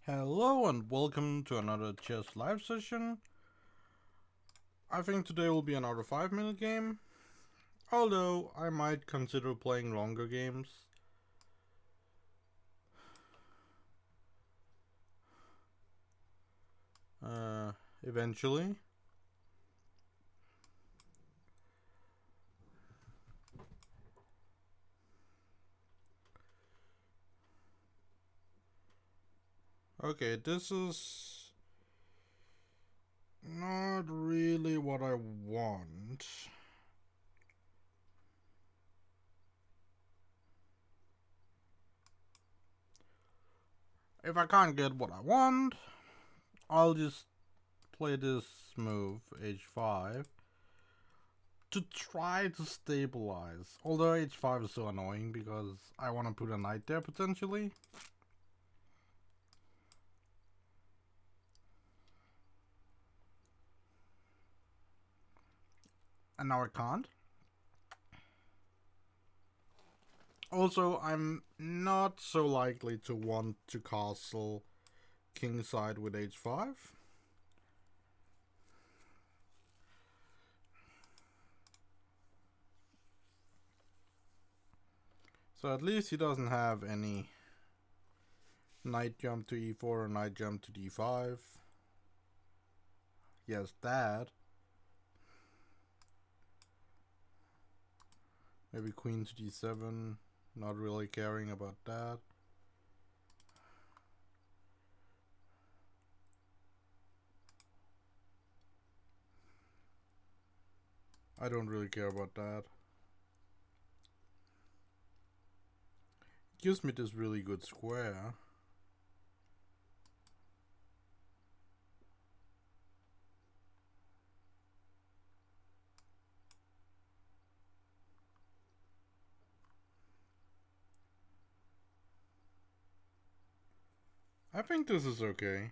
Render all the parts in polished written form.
Hello and welcome to another chess live session. I think today will be another 5-minute game, although I might consider playing longer games. Eventually. Okay, this is not really what I want. If I can't get what I want, I'll just play this move, h5, to try to stabilize. Although h5 is so annoying because I want to put a knight there potentially. And now I can't. Also, I'm not so likely to want to castle kingside with h5. So at least he doesn't have any knight jump to e4 or knight jump to d5. Yes, that. Maybe queen to d7. Not really caring about that. I don't really care about that. It gives me this really good square. I think this is okay.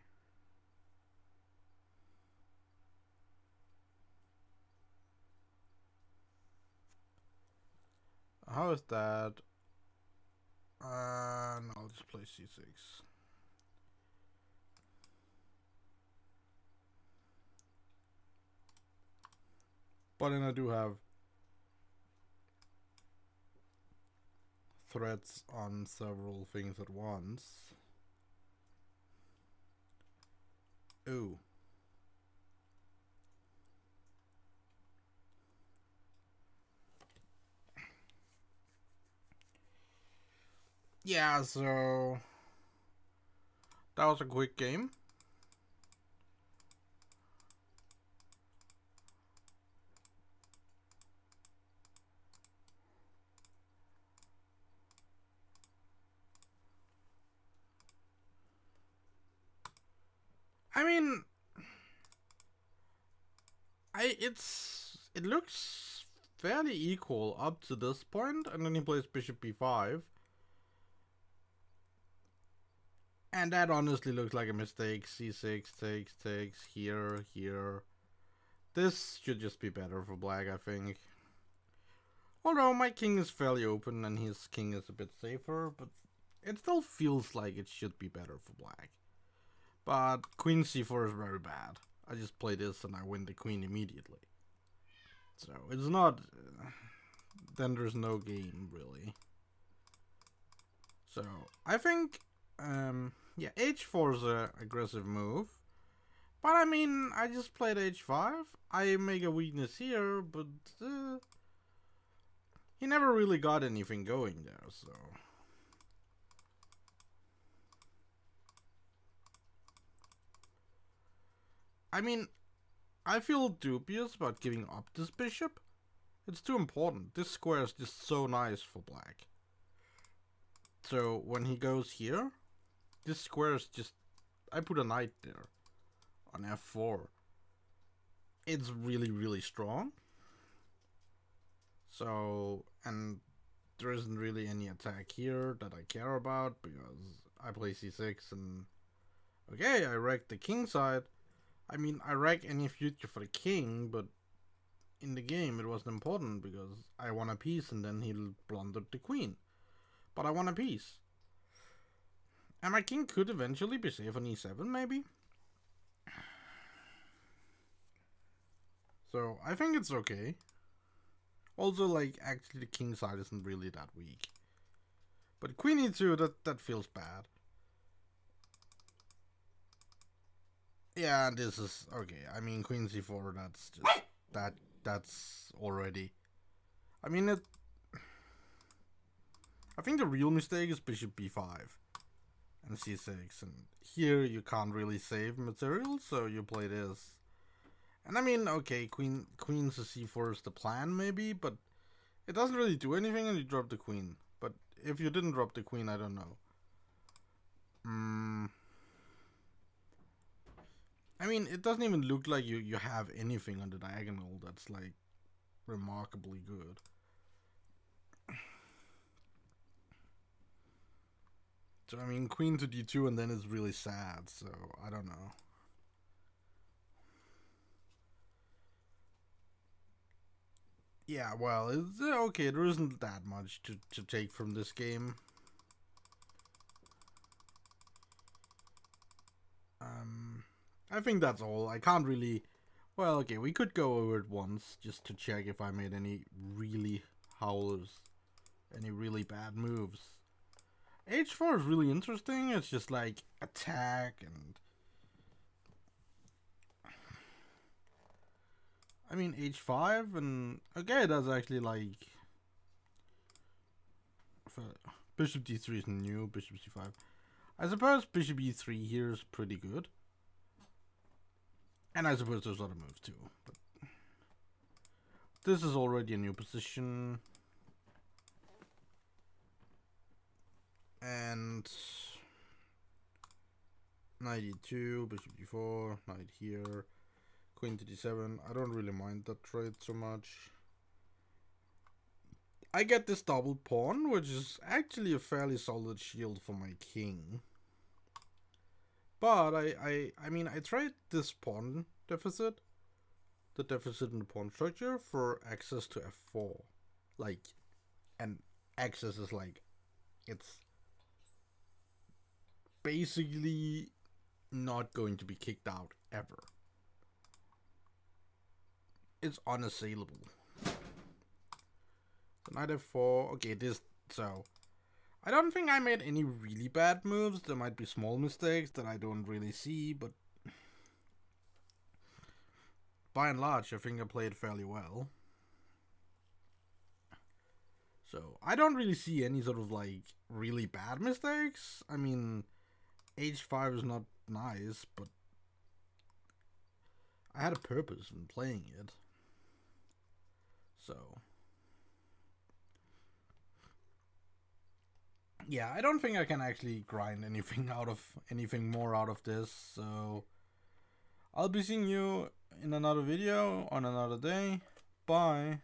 How is that? And I'll just play c6. But then I do have threats on several things at once. Ooh. Yeah, so that was a quick game. I mean, it looks fairly equal up to this point, and then he plays bishop b5. And that honestly looks like a mistake. c6 takes here. This should just be better for black, I think. Although my king is fairly open and his king is a bit safer, but it still feels like it should be better for black. But queen c4 is very bad. I just play this and I win the queen immediately. So it's not... then there's no game, really. So I think... yeah, h4 is an aggressive move. But I mean, I just played h5. I make a weakness here, but... he never really got anything going there, so... I mean, I feel dubious about giving up this bishop. It's too important. This square is just so nice for black. So when he goes here, this square is just... I put a knight there on f4. It's really strong. So, and there isn't really any attack here that I care about because I play c6 and... okay, I wrecked the king side. I mean, I wreck any future for the king, but in the game it wasn't important because I won a piece and then he blundered the queen. But I won a piece. And my king could eventually be safe on e7, maybe? So, I think it's okay. Also, like, actually the king side isn't really that weak. But queen e2, that feels bad. Yeah, this is... okay, I mean, queen c4, that's just... That's already... I mean, it... I think the real mistake is bishop b5 and c6, and here you can't really save material, so you play this. And I mean, okay, queen to c4 is the plan maybe, but it doesn't really do anything and you drop the queen. But if you didn't drop the queen, I don't know. I mean, it doesn't even look like you have anything on the diagonal that's like remarkably good. So I mean, queen to d2 and then it's really sad, so I don't know. Yeah, well, it's okay, there isn't that much to take from this game. I think that's all. I can't really... well, okay, we could go over it once, just to check if I made any really howlers. Any really bad moves. H4 is really interesting, it's just like attack and... I mean, H5 and... okay, that's actually like... bishop d3 is new, bishop c5. I suppose bishop e3 here is pretty good. And I suppose there's other moves too. But this is already a new position. And... knight e2, bishop d4, knight here, queen to d7. I don't really mind that trade so much. I get this double pawn, which is actually a fairly solid shield for my king. But I mean, I trade this pawn deficit, the deficit in the pawn structure, for access to f4. Like, and access is like, it's basically not going to be kicked out ever. It's unassailable. So knight f4, okay, this, so... I don't think I made any really bad moves. There might be small mistakes that I don't really see, but by and large, I think I played fairly well. So, I don't really see any sort of, like, really bad mistakes. I mean, h5 is not nice, but I had a purpose in playing it. So... yeah, I don't think I can actually grind anything more out of this, so I'll be seeing you in another video on another day. Bye.